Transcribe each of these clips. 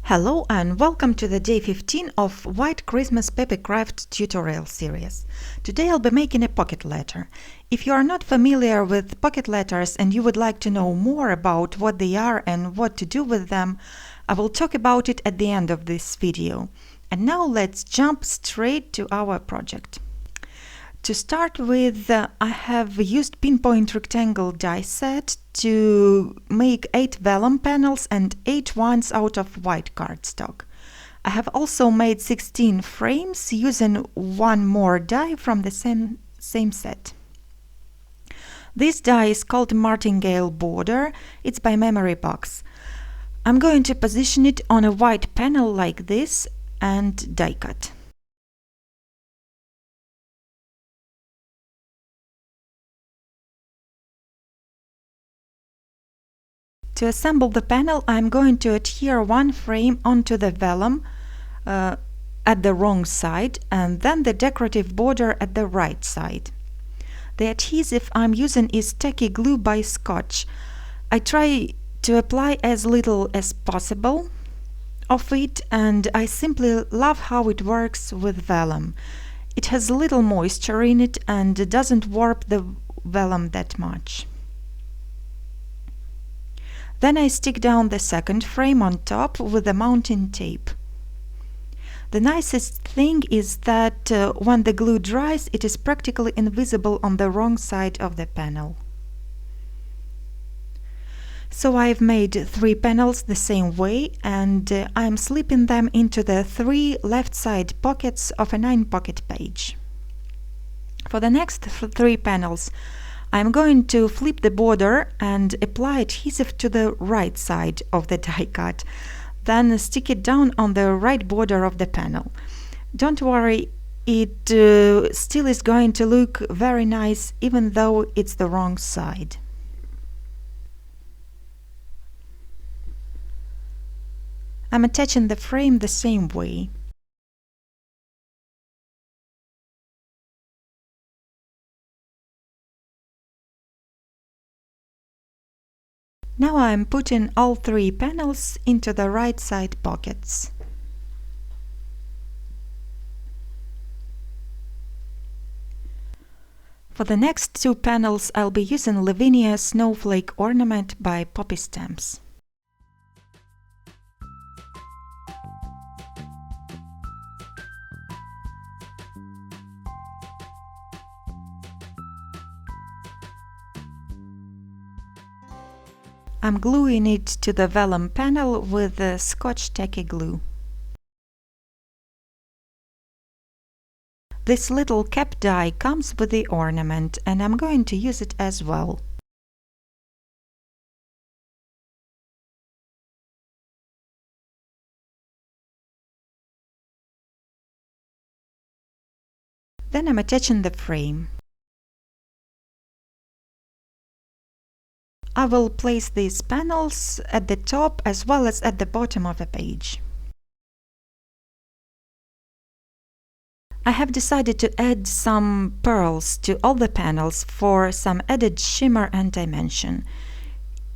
Hello and welcome to the day 15 of White Christmas Paper Craft tutorial series. Today I'll be making a pocket letter. If you are not familiar with pocket letters and you would like to know more about what they are and what to do with them, I will talk about it at the end of this video. And now let's jump straight to our project. To start with, I have used pinpoint rectangle die set to make 8 vellum panels and 8 ones out of white cardstock. I have also made 16 frames using one more die from the same set. This die is called Martingale border. It's by Memory Box. I'm going to position it on a white panel like this and die cut. To assemble the panel, I'm going to adhere one frame onto the vellum at the wrong side and then the decorative border at the right side. The adhesive I'm using is tacky glue by Scotch. I try to apply as little as possible of it, and I simply love how it works with vellum. It has little moisture in it and doesn't warp the vellum that much. Then I stick down the second frame on top with the mounting tape. The nicest thing is that when the glue dries, it is practically invisible on the wrong side of the panel. So I've made 3 panels the same way, and I'm slipping them into the 3 left side pockets of a 9-pocket page. For the next 3 panels, I'm going to flip the border and apply adhesive to the right side of the die cut. Then stick it down on the right border of the panel. Don't worry, it still is going to look very nice even though it's the wrong side. I'm attaching the frame the same way. Now I'm putting all 3 panels into the right side pockets. For the next 2 panels, I'll be using Lavinia Snowflake ornament by Poppy Stamps. I'm gluing it to the vellum panel with the Scotch tacky glue. This little cap die comes with the ornament, and I'm going to use it as well. Then I'm attaching the frame. I will place these panels at the top as well as at the bottom of the page. I have decided to add some pearls to all the panels for some added shimmer and dimension.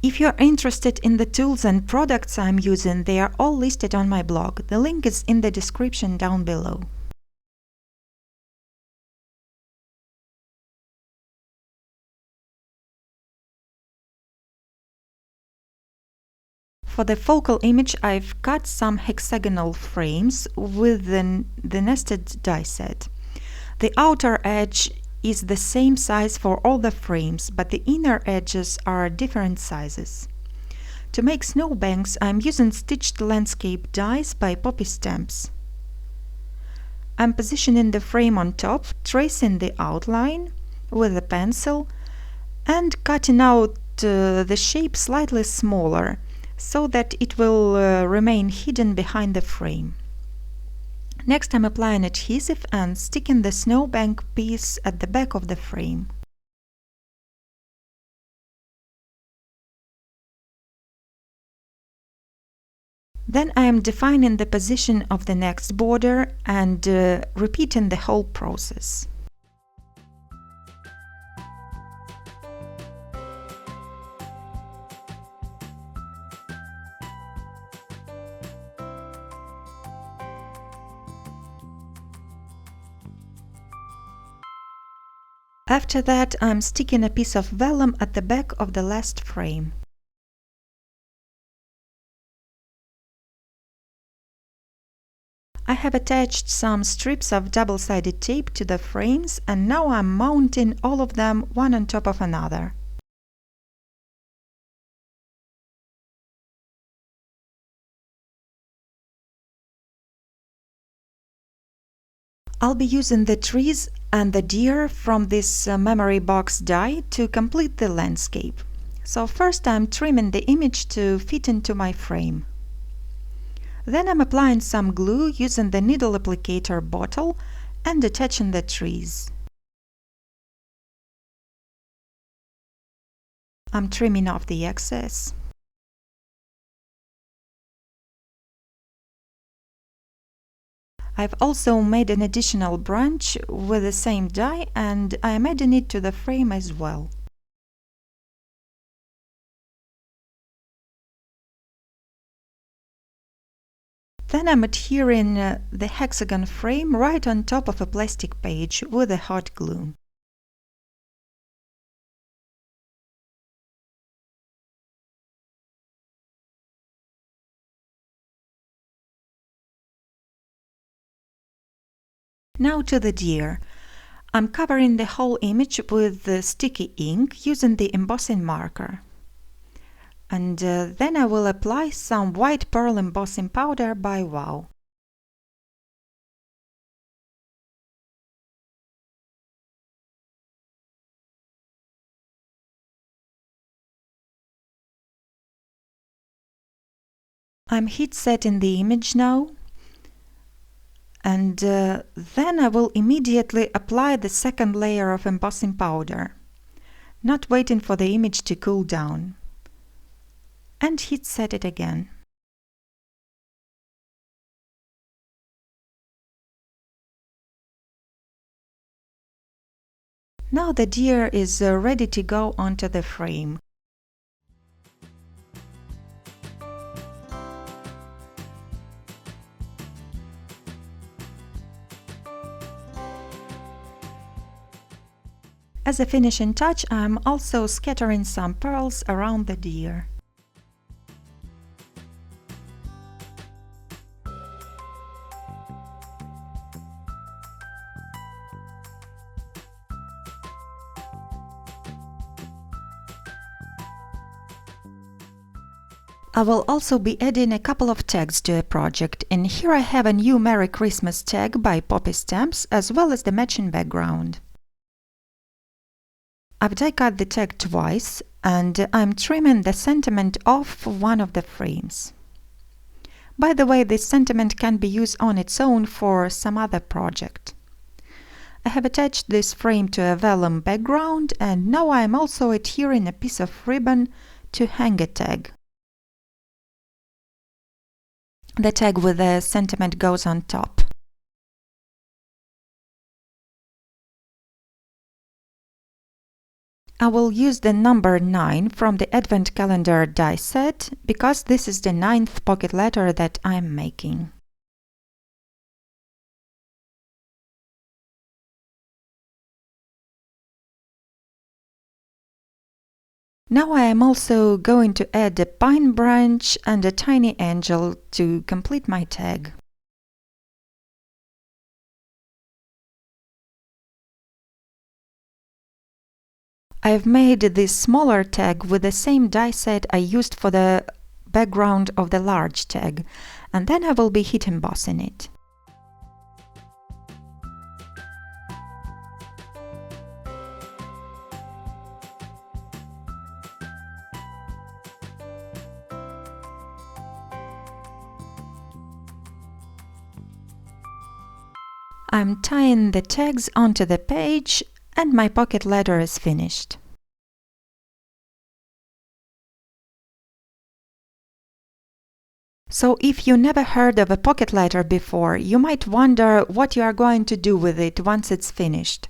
If you're interested in the tools and products I'm using, they are all listed on my blog. The link is in the description down below. For the focal image, I've cut some hexagonal frames with the nested die set. The outer edge is the same size for all the frames, but the inner edges are different sizes. To make snowbanks, I'm using stitched landscape dies by Poppy Stamps. I'm positioning the frame on top, tracing the outline with a pencil, and cutting out the shape slightly smaller, so that it will remain hidden behind the frame. Next, I'm applying adhesive and sticking the snowbank piece at the back of the frame. Then I am defining the position of the next border and repeating the whole process. After that, I'm sticking a piece of vellum at the back of the last frame. I have attached some strips of double-sided tape to the frames, and now I'm mounting all of them one on top of another. I'll be using the trees and the deer from this memory box die to complete the landscape. So first I'm trimming the image to fit into my frame. Then I'm applying some glue using the needle applicator bottle and attaching the trees. I'm trimming off the excess. I've also made an additional branch with the same die, and I am adding it to the frame as well. Then I'm adhering the hexagon frame right on top of a plastic page with a hot glue. Now to the deer. I'm covering the whole image with the sticky ink using the embossing marker. And then I will apply some white pearl embossing powder by Wow. I'm heat setting the image now. And then I will immediately apply the second layer of embossing powder, not waiting for the image to cool down. And heat set it again. Now the deer is ready to go onto the frame. As a finishing touch, I'm also scattering some pearls around the deer. I will also be adding a couple of tags to a project, and here I have a new Merry Christmas tag by Poppy Stamps as well as the matching background. I've die cut the tag twice, and I'm trimming the sentiment off one of the frames. By the way, this sentiment can be used on its own for some other project. I have attached this frame to a vellum background, and now I'm also adhering a piece of ribbon to hang a tag. The tag with the sentiment goes on top. I will use the number 9 from the Advent Calendar die set, because this is the 9th pocket letter that I'm making. Now I am also going to add a pine branch and a tiny angel to complete my tag. I've made this smaller tag with the same die set I used for the background of the large tag, and then I will be heat embossing it. I'm tying the tags onto the page, and my pocket letter is finished. So if you never heard of a pocket letter before, you might wonder what you are going to do with it once it's finished.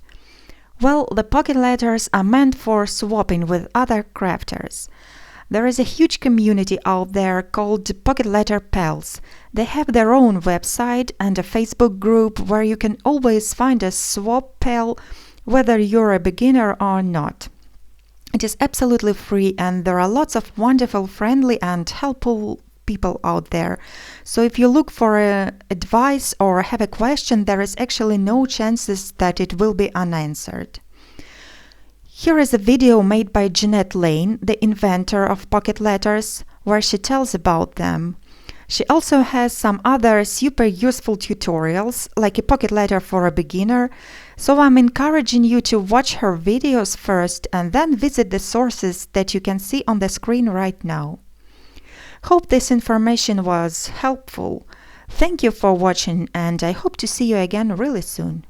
Well, the pocket letters are meant for swapping with other crafters. There is a huge community out there called Pocket Letter Pals. They have their own website and a Facebook group where you can always find a swap pal whether you're a beginner or not. It is absolutely free, and there are lots of wonderful, friendly and helpful people out there. So if you look for advice or have a question, there is actually no chances that it will be unanswered. Here is a video made by Jeanette Lane, the inventor of pocket letters, where she tells about them. She also has some other super useful tutorials, like a pocket letter for a beginner, so I'm encouraging you to watch her videos first and then visit the sources that you can see on the screen right now. Hope this information was helpful. Thank you for watching, and I hope to see you again really soon.